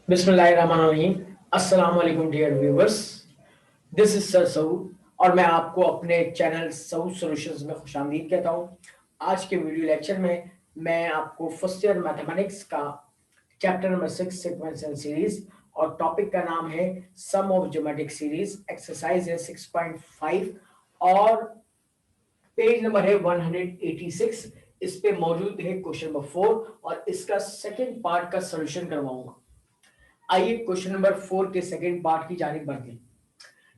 बिस्मिल्लाहिर्रहमानिर्रहीम। अस्सलाम वालेकुम dear viewers, this is sir Saud और मैं आपको अपने चैनल सऊद सॉल्यूशंस में खुशामदीद कहता हूँ। आज के वीडियो लेक्चर में मैं आपको फर्स्ट ईयर मैथमेटिक्स का chapter number 6 sequence and series और टॉपिक का नाम है सम ऑफ ज्योमेट्रिक सीरीज, एक्सरसाइज है 6.5 और पेज नंबर है 186। इस पे मौजूद है क्वेश्चन नंबर 4 और इसका सेकंड पार्ट का सॉल्यूशन करवाऊंगा। आइए क्वेश्चन नंबर 4 के सेकंड पार्ट की जानिब बढ़ते हैं।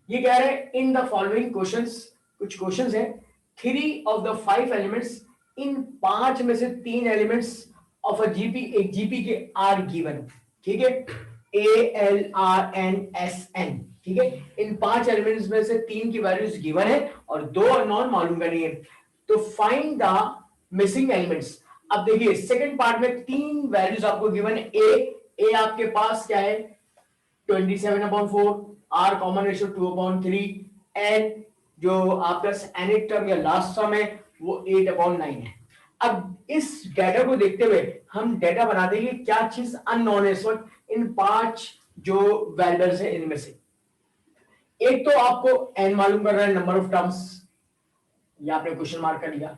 ये कह रहे हैं इन द फॉलोइंग क्वेश्चंस, कुछ क्वेश्चंस हैं, 3 ऑफ द 5 एलिमेंट्स, इन 5 में से 3 एलिमेंट्स ऑफ अ जीपी, एक जीपी के आर गिवन, ठीक है, A L R N S N, ठीक है। इन 5 एलिमेंट्स में से 3 की वैल्यूज गिवन है और 2 अननोन मालूम करनी है। तो फाइंड द मिसिंग एलिमेंट्स। अब देखिए सेकंड पार्ट में 3 वैल्यूज आपको गिवन है। ए आपके पास क्या है 27/4, आर कॉमन रेशियो 2/3, एन जो आपका एनिक टर्म या लास्ट टर्म है वो 8/9 है। अब इस डाटा को देखते हुए हम डाटा बना देंगे क्या चीज अननोन है इस वक्त इन 5 जो वैल्यूज है इनमें से। एक तो आपको एन मालूम कर रहा है, नंबर ऑफ टर्म्स, ये आपने क्वेश्चन मार्क कर लिया,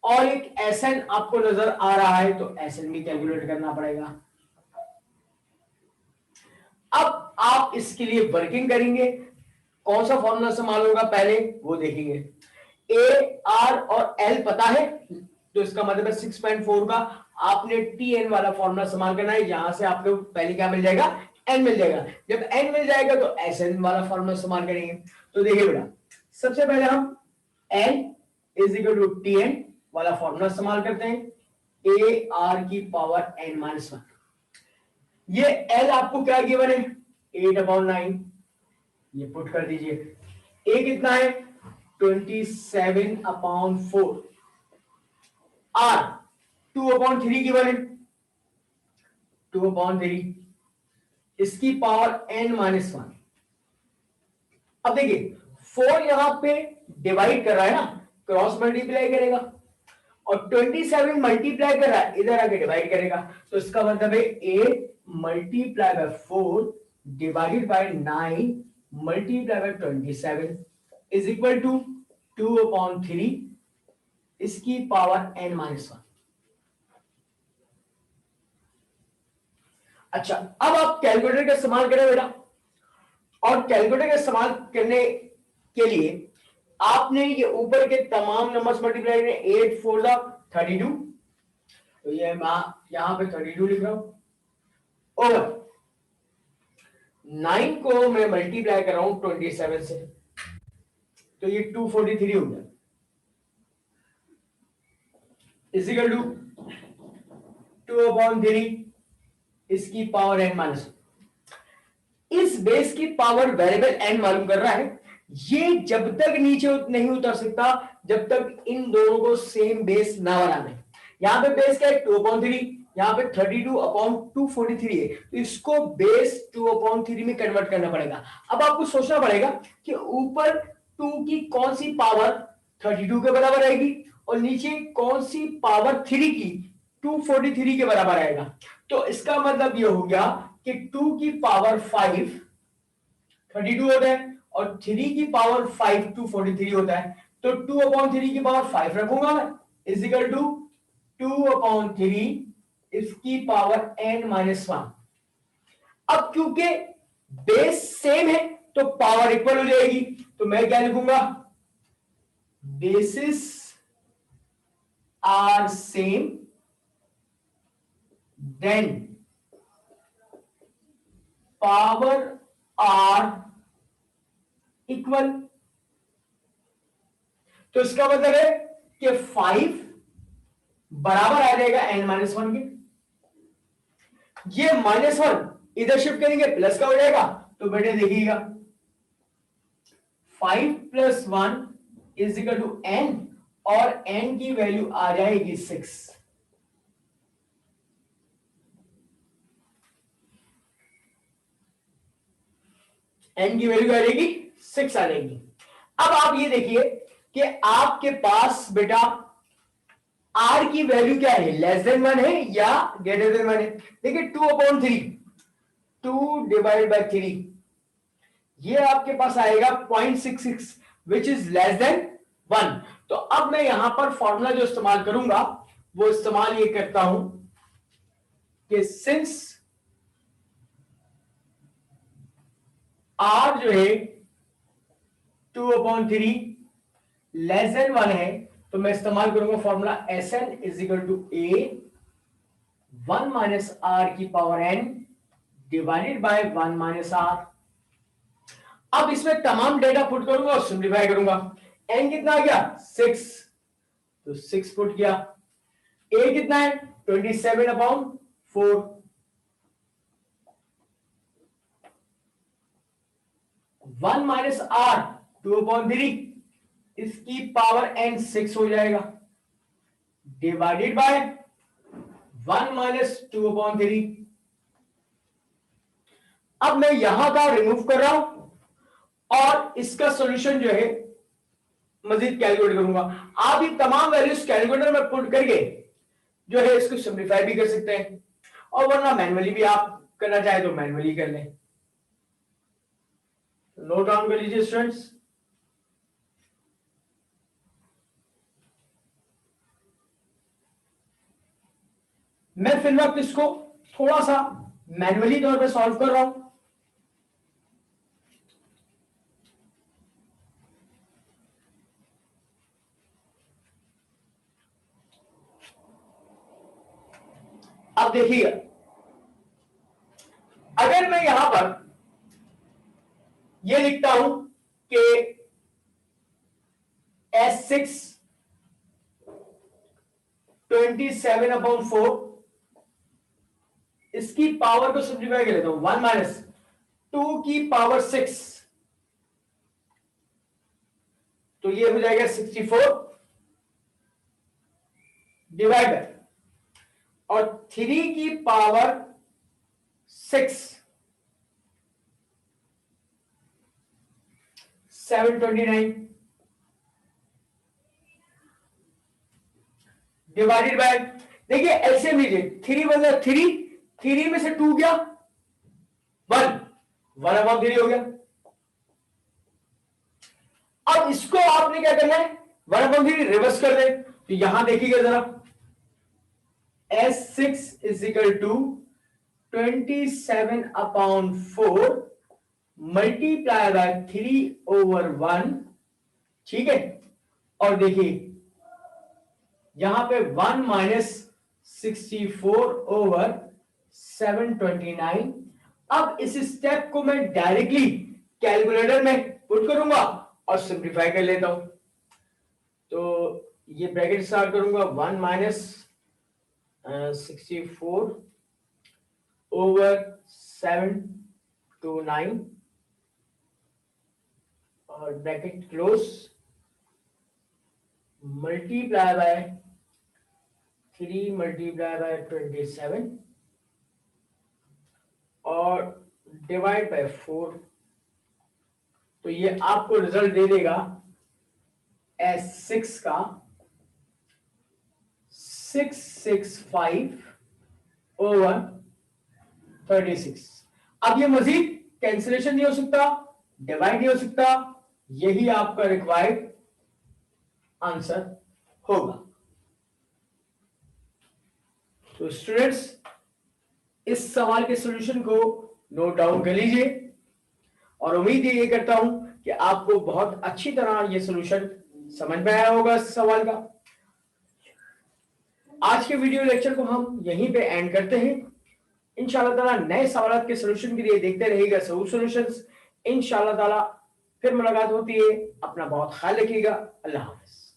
और एक एस एन आपको नजर आ रहा है तो एस एन भी कैलकुलेट करना पड़ेगा। अब आप इसके लिए वर्किंग करेंगे, कौन सा फॉर्मूला इस्तेमाल होगा पहले वो देखेंगे। ए आर और एल पता है तो इसका मतलब है 6.4 का आपने टी एन वाला फॉर्मूला इस्तेमाल करना है, जहां से आपको पहले क्या मिल जाएगा, एन मिल जाएगा। जब एन मिल जाएगा तो एस एन वाला फॉर्मूला इस्तेमाल करेंगे। तो देखिए बेटा, सबसे पहले हम N is equal to T N वाला फॉर्मूला इस्तेमाल करते हैं, ए आर की पावर n-1। ये L आपको क्या गिवन है 8/9, ये पुट कर दीजिए। A कितना है 27/4, R 2/3 गिवन है 2/3, इसकी पावर n-1। अब देखिए 4 यहां पे डिवाइड कर रहा है ना, क्रॉस मल्टीप्लाई करेगा, और 27 मल्टीप्लाई कर रहा है इधर आके डिवाइड करेगा। तो इसका मतलब है 8 multiply by 4 divided by 9 multiply by 27 is equal to 2/3 इसकी पावर n-1। अच्छा, अब आप कैलकुलेटर का इस्तेमाल करें बेटा, और कैलकुलेटर का इस्तेमाल करने के लिए आपने ये ऊपर के तमाम नंबर्स मल्टीप्लाई करें, 8 4 32, तो ये मैं यहां पे 32 लिख रहा हूं, ओवर 9 को मैं मल्टीप्लाई कर रहा हूं 27 से, तो ये 243 हो गया, इजिकल टू 2/3 इसकी पावर n-। इस बेस की पावर वेरिएबल n मालूम कर रहा है। ये जब तक नीचे नहीं उतर सकता जब तक इन दोनों को सेम बेस ना बना दे। यहां पे बेस क्या है 2/3, यहां पे 32/243 है, तो इसको बेस 2/3 में कन्वर्ट करना पड़ेगा। अब आपको सोचना पड़ेगा कि ऊपर 2 की कौन सी पावर 32 के बराबर आएगी और नीचे कौन सी पावर 3 की 243 के बराबर आएगा। तो इसका मतलब ये हो गया कि 2 की पावर 5 32 होता है और 3 की पावर 5 243 होता है। तो 2/3 की पावर 5 रखूंगा मैं, इज इक्वल टू 2/3 इसकी पावर n-1। अब क्योंकि बेस सेम है तो पावर इक्वल हो जाएगी, तो मैं क्या लिखूंगा, basis are same then power are equal. तो इसका मतलब है कि 5 बराबर आ जाएगा n-1 के, ये -1 इधर शिफ्ट करेंगे प्लस का हो जाएगा। तो बेटे देखिएगा 5 + 1 इज इक्वल टू n, और n की वैल्यू आ जाएगी 6। n की वैल्यू आ जाएगी 6 आ जाएगी। अब आप ये देखिए कि आपके पास बेटा आर की वैल्यू क्या है, लेस देन 1 है या ग्रेटर देन 1 है। देखिए 2/3, 2/3 ये आपके पास आएगा 0.66 विच इज लेस देन 1। तो अब मैं यहां पर फॉर्मूला जो इस्तेमाल करूंगा वो इस्तेमाल ये करता हूं कि सिंस आर जो है 2/3 लेस देन 1 है, तो मैं इस्तेमाल करूंगा formula Sn is equal to a 1 minus r की power n divided by 1 minus r. अब इसमें तमाम डेटा पुट करूंगा और सिंप्लीफाई करूंगा। n कितना आ गया 6, तो 6 पुट किया। a कितना है 27/4, 1 माइनस आर 2/3 इसकी पावर n 6 हो जाएगा डिवाइडेड बाय 1 माइनस 2/3। अब मैं यहां का रिमूव कर रहा हूं और इसका सॉल्यूशन जो है मजीद कैलकुलेट करूंगा। आप ये तमाम वैल्यूज कैलकुलेटर में पुट करके जो है इसको सिंप्लीफाई भी कर सकते हैं, और वरना मैन्युअली भी आप करना चाहे तो मैन्युअली कर लें। नोट डाउन कर लीजिए स्टूडेंट्स। मैं फिर वक्त इसको थोड़ा सा मैन्युअली तौर पे सॉल्व कर रहा हूं। अब देखिए, अगर मैं यहां पर यह लिखता हूं कि S6 27/4 इसकी पावर को सिंप्लीफाई कर लेता हूं 1 माइनस 2 की पावर 6, तो ये हो जाएगा 64 डिवाइडेड और 3 की पावर 6 729 डिवाइडेड बाय, देखिए एलसीएम लीजिए 3 मतलब 3 में से 2 गया 1/3 हो गया। अब इसको आपने क्या करना है 1/3 रिवर्स कर दे, तो यहां देखिएगा जरा S6 is equal to 27/4 multiply by 3/1, ठीक है। और देखिए यहां पे 1 माइनस 64/729। अब इस स्टेप को मैं डायरेक्टली कैलकुलेटर में पुट करूंगा और सिंप्लीफाई कर लेता हूं। तो ये ब्रैकेट स्टार्ट करूंगा 1 माइनस 64/729 और bracket close multiply by 3 multiply by 27 और डिवाइड बाय 4, तो ये आपको रिजल्ट दे देगा S6 का 665/36। अब ये मजीद कैंसिलेशन नहीं हो सकता, डिवाइड नहीं हो सकता, यही आपका रिक्वायर्ड आंसर होगा। तो स्टूडेंट्स इस सवाल के सॉल्यूशन को नोट डाउन कर लीजिए और उम्मीद ये करता हूं कि आपको बहुत अच्छी तरह ये सॉल्यूशन समझ में आया होगा इस सवाल का। आज के वीडियो लेक्चर को हम यहीं पे एंड करते हैं। इंशाल्लाह ताला नए सवालों के सॉल्यूशन के लिए देखते रहिएगा सऊ सॉल्यूशंस। इंशाल्लाह ताला फिर मुलाकात होती है। अपना बहुत ख्याल रखिएगा। अल्लाह हाफिज।